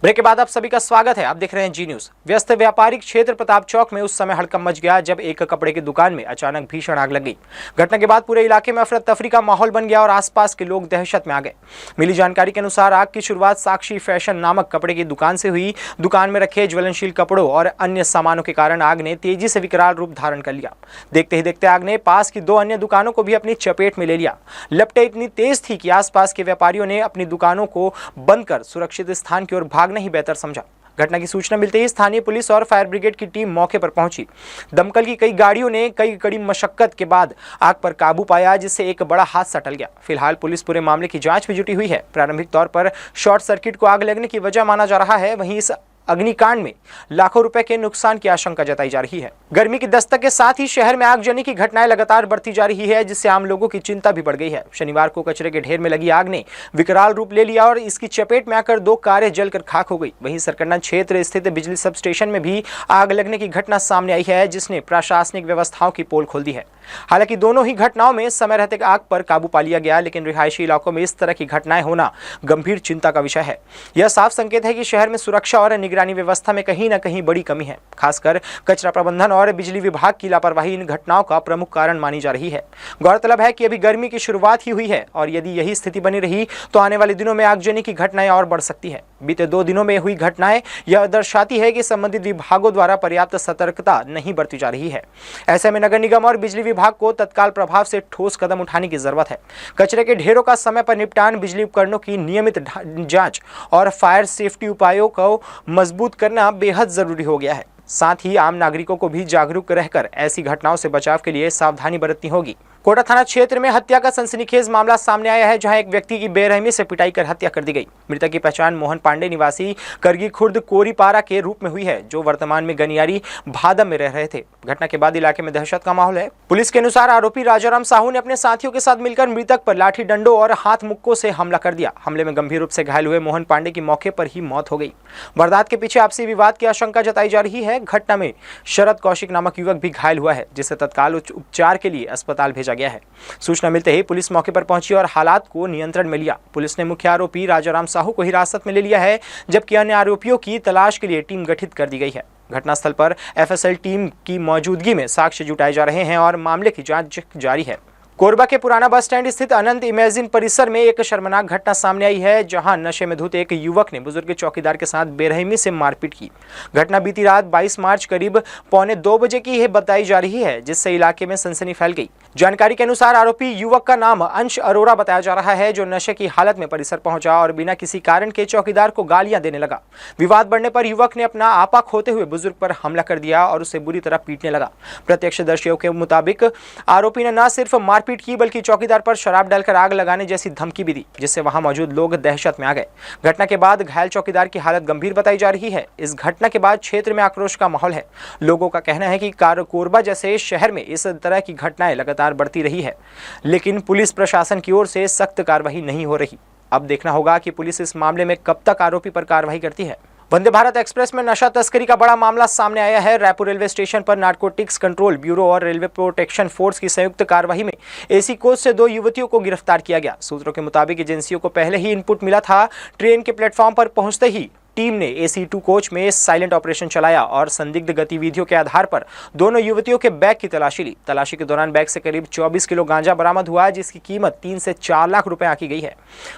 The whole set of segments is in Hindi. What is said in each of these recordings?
ब्रेक के बाद आप सभी का स्वागत है। आप देख रहे हैं जी न्यूज। व्यस्त व्यापारिक क्षेत्र प्रताप चौक में उस समय हड़कंप मच गया जब एक कपड़े की दुकान में अचानक भीषण आग लग गई। घटना के बाद पूरे इलाके में अफरा तफरी का माहौल बन गया और आसपास के लोग दहशत में आ गए। मिली जानकारी के अनुसार आग की शुरुआत साक्षी फैशन नामक कपड़े की दुकान से हुई। दुकान में रखे ज्वलनशील कपड़ों और अन्य सामानों के कारण आग ने तेजी से विकराल रूप धारण कर लिया। देखते ही देखते आग ने पास की 2 अन्य दुकानों को भी अपनी चपेट में ले लिया। लपटें इतनी तेज थी कि आसपास के व्यापारियों ने अपनी दुकानों को बंद कर सुरक्षित स्थान की ओर भागना ही बेहतर समझा। घटना की सूचना मिलते ही स्थानीय पुलिस और फायर ब्रिगेड की टीम मौके पर पहुंची। दमकल की कई गाड़ियों ने कई कड़ी मशक्कत के बाद आग पर काबू पाया, जिससे एक बड़ा हादसा टल गया। फिलहाल पुलिस पूरे मामले की जांच में जुटी हुई है। प्रारंभिक तौर पर शॉर्ट सर्किट को आग लगने की वजह माना जा रहा है। वहीं इस अग्निकांड में लाखों रुपए के नुकसान की आशंका जताई जा रही है। गर्मी की दस्तक के साथ ही शहर में आगजनी की घटनाएं लगातार बढ़ती जा रही है, जिससे आम लोगों की चिंता भी बढ़ गई है। शनिवार को कचरे के ढेर में लगी आग ने विकराल रूप ले लिया और इसकी चपेट में आकर 2 कारें जलकर खाक हो गई। वहीं सरकंडा क्षेत्र स्थित बिजली सब स्टेशन में भी आग लगने की घटना सामने आई है, जिसने प्रशासनिक व्यवस्थाओं की पोल खोल दी है। हालांकि दोनों ही घटनाओं में समय रहते आग पर काबू पा लिया गया, लेकिन रिहायशी इलाकों में इस तरह की घटनाएं होना गंभीर चिंता का विषय है। यह साफ संकेत है कि शहर में सुरक्षा और निगरानी व्यवस्था में कहीं न कहीं बड़ी कमी है। खासकर कचरा प्रबंधन और बिजली विभाग की लापरवाही इन घटनाओं का प्रमुख कारण मानी जा रही है। गौरतलब है कि अभी गर्मी की शुरुआत ही हुई है और यदि यही स्थिति बनी रही तो आने वाले दिनों में आगजनी की घटनाएं और बढ़ सकती है। बीते 2 दिनों में हुई घटनाएं यह दर्शाती है कि संबंधित विभागों द्वारा पर्याप्त सतर्कता नहीं बरती जा रही है। ऐसे में नगर निगम और बिजली विभाग को तत्काल प्रभाव से ठोस कदम उठाने की जरूरत है। कचरे के ढेरों का समय पर निपटान, बिजली उपकरणों की नियमित जांच और फायर सेफ्टी उपायों को मजबूत करना बेहद जरूरी हो गया है। साथ ही आम नागरिकों को भी जागरूक रहकर ऐसी घटनाओं से बचाव के लिए सावधानी बरतनी होगी। कोटा थाना क्षेत्र में हत्या का सनसनीखेज मामला सामने आया है, जहां एक व्यक्ति की बेरहमी से पिटाई कर हत्या कर दी गई। मृतक की पहचान मोहन पांडे निवासी करगी खुर्द कोरीपारा के रूप में हुई है, जो वर्तमान में गनियारी भादम में रह रहे थे। घटना के बाद इलाके में दहशत का माहौल है। पुलिस के अनुसार आरोपी राजाराम साहू ने अपने साथियों के साथ मिलकर मृतक पर लाठी डंडों और हाथ मुक्कों से हमला कर दिया। हमले में गंभीर रूप से घायल हुए मोहन पांडे की मौके पर ही मौत हो गई। वारदात के पीछे आपसी विवाद की आशंका जताई जा रही है। घटना में शरद कौशिक नामक युवक भी घायल हुआ है, जिसे तत्काल उपचार के लिए अस्पताल भेजा गया है। सूचना मिलते ही पुलिस मौके पर पहुंची और हालात को नियंत्रण में लिया। पुलिस ने मुख्य आरोपी राजाराम साहू को हिरासत में ले लिया है, जबकि अन्य आरोपियों की तलाश के लिए टीम गठित कर दी गई है। घटनास्थल पर एफएसएल टीम की मौजूदगी में साक्ष्य जुटाए जा रहे हैं और मामले की जांच जारी है। कोरबा के पुराना बस स्टैंड स्थित अनंत इमेजिन परिसर में एक शर्मनाक घटना सामने आई है, जहां नशे में धुत एक युवक ने बुजुर्ग चौकीदार के साथ बेरहमी से मारपीट की। घटना बीती रात 22 मार्च करीब 1:45 बजे की है बताई जा रही है, जिससे इलाके में सनसनी फैल गई। जानकारी के अनुसार आरोपी युवक का नाम अंश अरोड़ा बताया जा रहा है, जो नशे की हालत में परिसर पहुंचा और बिना किसी कारण के चौकीदार को गालियां देने लगा। विवाद बढ़ने पर युवक ने अपना आपा खोते हुए बुजुर्ग पर हमला कर दिया और उसे बुरी तरह पीटने लगा। प्रत्यक्षदर्शियों के मुताबिक आरोपी ने न सिर्फ मारपीट की, बल्कि चौकीदार पर शराब डालकर आग लगाने जैसी धमकी भी दी, जिससे वहां मौजूद लोग दहशत में आ गए। घटना के बाद घायल चौकीदार की हालत गंभीर बताई जा रही है। इस घटना के बाद क्षेत्र में आक्रोश का माहौल है। लोगों का कहना है कि कोरबा जैसे शहर में इस तरह की घटनाएं लगातार बढ़ती रही है, लेकिन पुलिस प्रशासन की ओर से सख्त कार्रवाई नहीं हो रही। अब देखना होगा कि पुलिस इस मामले में कब तक आरोपी पर कार्रवाई करती है। वंदे भारत एक्सप्रेस में नशा तस्करी का बड़ा मामला सामने आया है। रायपुर रेलवे स्टेशन पर नारकोटिक्स कंट्रोल ब्यूरो और रेलवे प्रोटेक्शन फोर्स की संयुक्त कार्रवाई में एसी कोच से 2 युवतियों को गिरफ्तार किया गया। सूत्रों के मुताबिक एजेंसियों को पहले ही इनपुट मिला था। ट्रेन के प्लेटफॉर्म पर पहुंचते ही टीम ने AC2 कोच में साइलेंट ऑपरेशन चलाया और संदिग्ध गतिविधियों के आधार पर दोनों युवतियों के बैग की तलाशी ली। तलाशी के दौरान बैग से करीब 24 किलो गांजा बरामद हुआ, जिसकी कीमत 3 से 4 लाख रुपए आंकी गई है।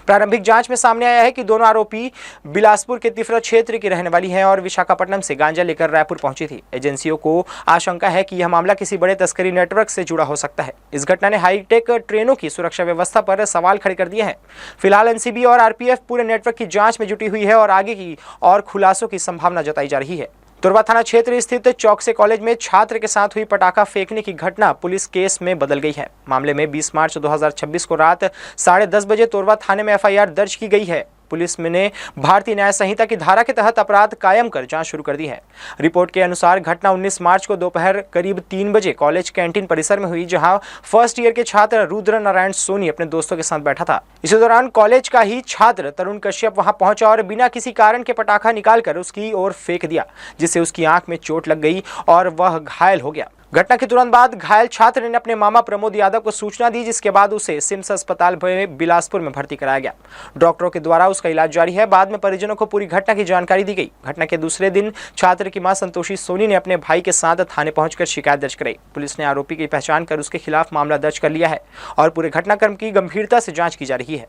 प्रारंभिक जांच में सामने आया है कि दोनों आरोपी बिलासपुर के तिफरा क्षेत्र की रहने वाली हैं और विशाखापट्टनम से गांजा लेकर रायपुर पहुंची थी। एजेंसियों को आशंका है कि यह मामला किसी बड़े तस्करी नेटवर्क से जुड़ा हो सकता है। इस घटना ने हाईटेक ट्रेनों की सुरक्षा व्यवस्था पर सवाल खड़े कर दिए हैं। फिलहाल एनसीबी और आरपीएफ पूरे नेटवर्क की जांच में जुटी हुई है और आगे की और खुलासों की संभावना जताई जा रही है। तुरवा थाना क्षेत्र स्थित चौकसे कॉलेज में छात्र के साथ हुई पटाखा फेंकने की घटना पुलिस केस में बदल गई है। मामले में 20 मार्च 2026 को रात 10:30 बजे तुरवा थाने में एफआईआर दर्ज की गई है। पुलिस ने भारतीय न्याय संहिता की धारा के तहत अपराध कायम कर जांच शुरू कर दी है। रिपोर्ट के अनुसार घटना 19 मार्च को दोपहर करीब 3 बजे कॉलेज कैंटीन परिसर में हुई, जहां फर्स्ट ईयर के छात्र रुद्र नारायण सोनी अपने दोस्तों के साथ बैठा था। इसी दौरान कॉलेज का ही छात्र तरुण कश्यप वहां पहुंचा और बिना किसी कारण के पटाखा निकालकर उसकी ओर फेंक दिया, जिससे उसकी आंख में चोट लग गई और वह घायल हो गया। घटना के तुरंत बाद घायल छात्र ने अपने मामा प्रमोद यादव को सूचना दी, जिसके बाद उसे सिम्स अस्पताल में बिलासपुर में भर्ती कराया गया। डॉक्टरों के द्वारा उसका इलाज जारी है। बाद में परिजनों को पूरी घटना की जानकारी दी गई। घटना के दूसरे दिन छात्र की मां संतोषी सोनी ने अपने भाई के साथ थाने पहुंचकर शिकायत दर्ज कराई। पुलिस ने आरोपी की पहचान कर उसके खिलाफ मामला दर्ज कर लिया है और पूरे घटनाक्रम की गंभीरता से जाँच की जा रही है।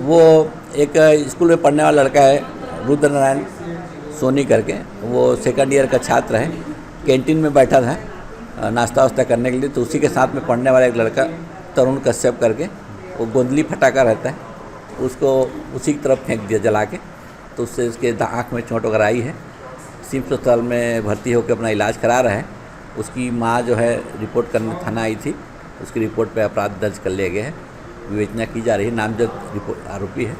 वो एक स्कूल में पढ़ने वाला लड़का है, रुद्रनारायण सोनी करके। वो सेकंड ईयर का छात्र है। कैंटीन में बैठा था नाश्ता वास्ता करने के लिए, तो उसी के साथ में पढ़ने वाला एक लड़का तरुण कश्यप करके, वो गोंदली फटाका रहता है, उसको उसी की तरफ फेंक दिया जला के। तो उससे उसके आँख में चोट वगैरह आई है। सिम्स अस्पताल में भर्ती होकर अपना इलाज करा रहा है। उसकी माँ जो है रिपोर्ट करने थाना आई थी, उसकी रिपोर्ट पे अपराध दर्ज कर लिए गए हैं। विवेचना की जा रही है। नामजद आरोपी है,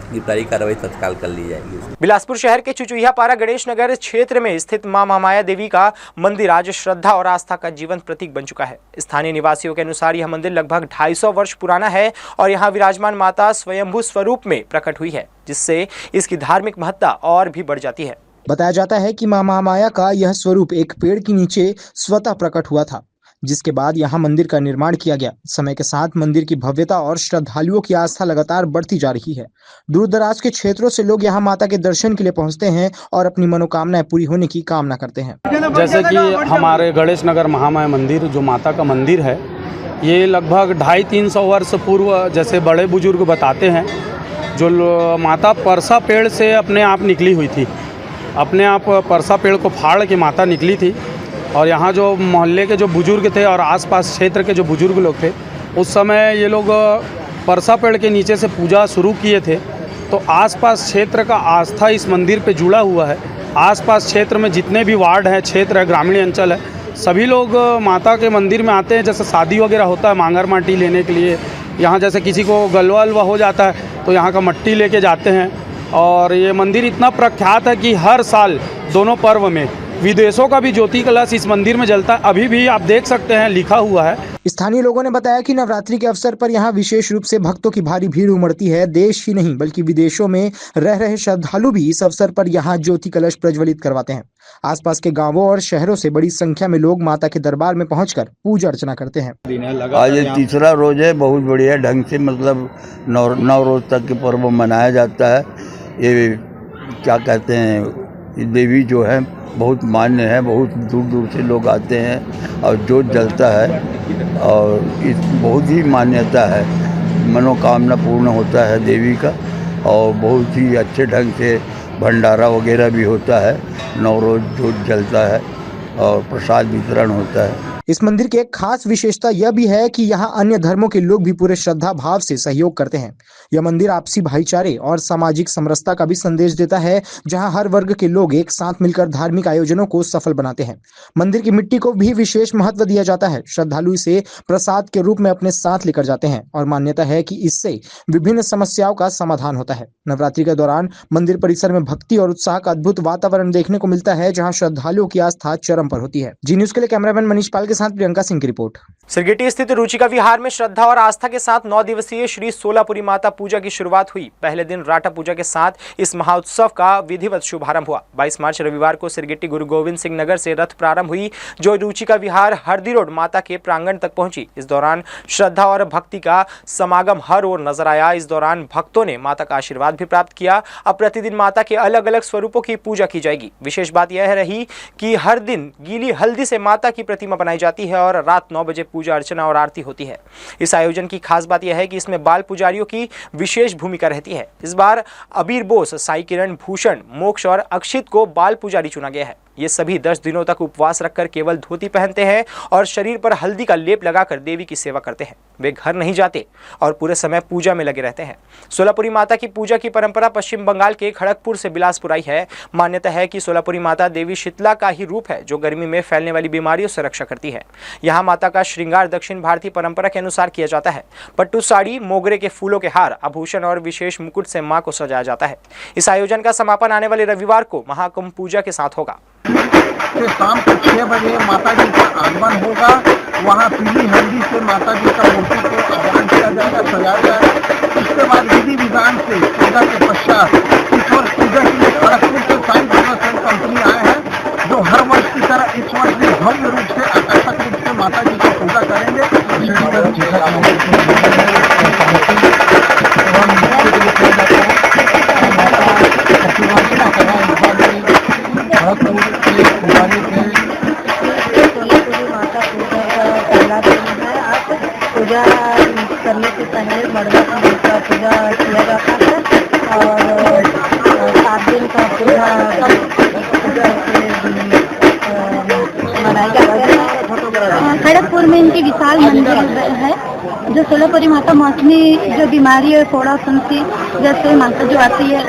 गिरफ्तारी कार्रवाई तत्काल कर ली जाएगी। बिलासपुर शहर के चुचुहियापारा गणेश नगर क्षेत्र में स्थित मां महामाया देवी का मंदिर आज श्रद्धा और आस्था का जीवंत प्रतीक बन चुका है। स्थानीय निवासियों के अनुसार यह मंदिर लगभग 250 वर्ष पुराना है और यहाँ विराजमान माता स्वयंभू स्वरूप में प्रकट हुई है, जिससे इसकी धार्मिक महत्ता और भी बढ़ जाती है। बताया जाता है कि मां महामाया का यह स्वरूप एक पेड़ के नीचे स्वतः प्रकट हुआ था, जिसके बाद यहाँ मंदिर का निर्माण किया गया। समय के साथ मंदिर की भव्यता और श्रद्धालुओं की आस्था लगातार बढ़ती जा रही है। दूर दराज के क्षेत्रों से लोग यहाँ माता के दर्शन के लिए पहुँचते हैं और अपनी मनोकामनाएं पूरी होने की कामना करते हैं। जैसे कि हमारे गणेश नगर महामाया मंदिर जो माता का मंदिर है, ये लगभग 250-300 वर्ष पूर्व, जैसे बड़े बुजुर्ग बताते हैं, जो माता परसा पेड़ से अपने आप निकली हुई थी। अपने आप परसा पेड़ को फाड़ के माता निकली थी। और यहाँ जो मोहल्ले के जो बुजुर्ग थे और आसपास क्षेत्र के जो बुजुर्ग लोग थे, उस समय ये लोग परसा पेड़ के नीचे से पूजा शुरू किए थे। तो आसपास क्षेत्र का आस्था इस मंदिर पे जुड़ा हुआ है। आसपास क्षेत्र में जितने भी वार्ड हैं, क्षेत्र है, ग्रामीण अंचल है, सभी लोग माता के मंदिर में आते हैं। जैसे शादी वगैरह होता है, मांगर माटी लेने के लिए, यहाँ जैसे किसी को गलवा अलवा हो जाता है तो यहाँ का मट्टी लेके जाते हैं। और ये मंदिर इतना प्रख्यात है कि हर साल दोनों पर्व में विदेशों का भी ज्योति कलश इस मंदिर में जलता है। अभी भी आप देख सकते हैं, लिखा हुआ है। स्थानीय लोगों ने बताया कि नवरात्रि के अवसर पर यहाँ विशेष रूप से भक्तों की भारी भीड़ उमड़ती है। देश ही नहीं बल्कि विदेशों में रह रहे श्रद्धालु भी इस अवसर पर यहाँ ज्योति कलश प्रज्वलित करवाते हैं। आसपास के गांवों और शहरों से बड़ी संख्या में लोग माता के दरबार में पहुंचकर पूजा अर्चना करते हैं। आज तीसरा रोज है, बहुत बढ़िया ढंग से, मतलब 9 रोज तक के पर्व मनाया जाता है। ये क्या कहते हैं, देवी जो है बहुत मान्य है। बहुत दूर दूर से लोग आते हैं और जोत जलता है और इस बहुत ही मान्यता है। मनोकामना पूर्ण होता है देवी का और बहुत ही अच्छे ढंग से भंडारा वगैरह भी होता है। 9 रोज जोत जलता है और प्रसाद वितरण होता है। इस मंदिर की एक खास विशेषता यह भी है कि यहाँ अन्य धर्मों के लोग भी पूरे श्रद्धा भाव से सहयोग करते हैं। यह मंदिर आपसी भाईचारे और सामाजिक समरसता का भी संदेश देता है, जहाँ हर वर्ग के लोग एक साथ मिलकर धार्मिक आयोजनों को सफल बनाते हैं। मंदिर की मिट्टी को भी विशेष महत्व दिया जाता है। श्रद्धालु इसे प्रसाद के रूप में अपने साथ लेकर जाते हैं और मान्यता है कि इससे विभिन्न समस्याओं का समाधान होता है। नवरात्रि के दौरान मंदिर परिसर में भक्ति और उत्साह का अद्भुत वातावरण देखने को मिलता है, जहाँ श्रद्धालुओं की आस्था चरम पर होती है। जी न्यूज के लिए कैमरामैन मनीष पाल के साथ प्रियंका सिंह की रिपोर्ट। सिरगिटी स्थित रुचिका विहार में श्रद्धा और आस्था के साथ 9 दिवसीय श्री सोलापुरी माता पूजा की शुरुआत हुई। पहले दिन राटा पूजा के साथ इस महाउत्सव का विधिवत शुभारंभ हुआ। 22 मार्च रविवार को सिरगिटी गुरु गोविंद सिंह नगर से रथ प्रारंभ हुई, जो रुचिका विहार हरदी रोड माता के प्रांगण तक पहुंची। इस दौरान श्रद्धा और भक्ति का समागम हर ओर नजर आया। इस दौरान भक्तों ने माता का आशीर्वाद भी प्राप्त किया। अब प्रतिदिन माता के अलग अलग स्वरूपों की पूजा की जाएगी। विशेष बात यह रही कि हर दिन गीली हल्दी से माता की प्रतिमा बनाई जाती है और रात 9 बजे पूजा अर्चना और आरती होती है। इस आयोजन की खास बात यह है कि इसमें बाल पुजारियों की विशेष भूमिका रहती है। इस बार अबीर बोस, साई किरण, भूषण, मोक्ष और अक्षित को बाल पुजारी चुना गया है। ये सभी 10 दिनों तक उपवास रखकर केवल धोती पहनते हैं और शरीर पर हल्दी का लेप लगाकर देवी की सेवा करते हैं। वे घर नहीं जाते और पूरे समय पूजा में लगे रहते हैं। सोलापुरी माता की पूजा की परंपरा पश्चिम बंगाल के खड़गपुर से बिलासपुर आई है। मान्यता है कि सोलापुरी माता देवी शीतला का ही रूप है, जो गर्मी में फैलने वाली बीमारियों से रक्षा करती है। यहाँ माता का श्रृंगार दक्षिण भारतीय परंपरा के अनुसार किया जाता है। पट्टू साड़ी, मोगरे के फूलों के हार, आभूषण और विशेष मुकुट से मां को सजाया जाता है। इस आयोजन का समापन आने वाले रविवार को महाकुंभ पूजा के साथ होगा। शाम को 6 बजे माता जी का आगमन होगा। वहाँ पीली हल्दी से माता जी का मूर्ति को आह्वान किया जाएगा, सजाया जाएगा। उसके बाद विधि विधान से पूजा के पश्चात इस वर्ष पूजा के लिए खड़गपुर से साई कंपनी आए हैं, जो हर वर्ष की तरह इस वर्ष भी भव्य रूप से आकर्षक पहले मड़वा का पूजा किया जाता है और 7 दिन का पूजा मनाया जाता है। खड़गपुर में इनकी विशाल मंदिर है जो सोलहपुरी माता मौसमी जो बीमारी है फोड़ा फुंसी जैसे माता जो आती है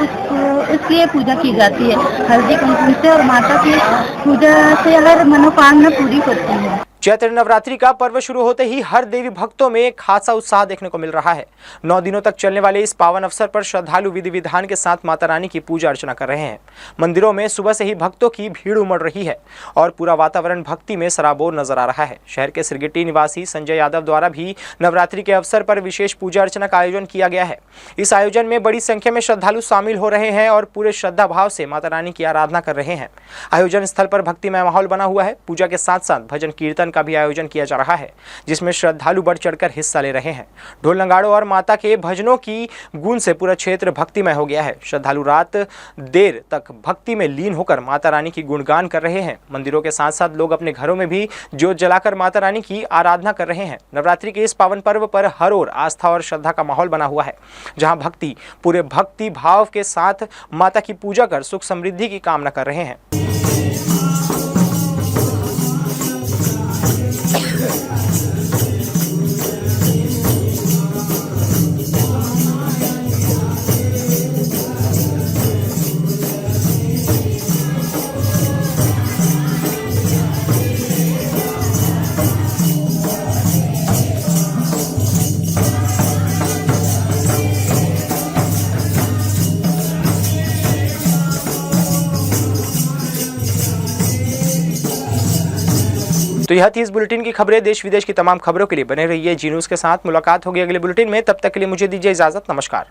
इसलिए पूजा की जाती है हल्दी कुमकुम से और माता की पूजा से हर मनोकामना पूरी होती है। चैत्र नवरात्रि का पर्व शुरू होते ही हर देवी भक्तों में खासा उत्साह देखने को मिल रहा है। 9 दिनों तक चलने वाले इस पावन अवसर पर श्रद्धालु विधि विधान के साथ माता रानी की पूजा अर्चना कर रहे हैं। मंदिरों में सुबह से ही भक्तों की भीड़ उमड़ रही है और पूरा वातावरण भक्ति में सराबोर नजर आ रहा है। शहर के सिरगिट्टी निवासी संजय यादव द्वारा भी नवरात्रि के अवसर पर विशेष पूजा अर्चना का आयोजन किया गया है। इस आयोजन में बड़ी संख्या में श्रद्धालु शामिल हो रहे हैं और पूरे श्रद्धा भाव से माता रानी की आराधना कर रहे हैं। आयोजन स्थल पर भक्तिमय माहौल बना हुआ है। पूजा के साथ साथ भजन कीर्तन का भी आयोजन किया जा रहा है जिसमें श्रद्धालु बढ़ चढ़कर हिस्सा ले रहे हैं। ढोल नगाड़ों और माता के भजनों की गूंज से पूरा क्षेत्र भक्तिमय हो गया है। श्रद्धालु रात देर तक भक्ति में लीन होकर माता रानी की गुणगान कर रहे हैं। मंदिरों के साथ साथ लोग अपने घरों में भी ज्योत जलाकर माता रानी की आराधना कर रहे हैं। नवरात्रि के इस पावन पर्व पर हर ओर आस्था और श्रद्धा का माहौल बना हुआ है जहां भक्ति पूरे भक्ति भाव के साथ माता की पूजा कर सुख समृद्धि की कामना कर रहे हैं। तो यह थी इस बुलेटिन की खबरें। देश विदेश की तमाम खबरों के लिए बने रहिए जी न्यूज़ के साथ। मुलाकात होगी अगले बुलेटिन में, तब तक के लिए मुझे दीजिए इजाजत। नमस्कार।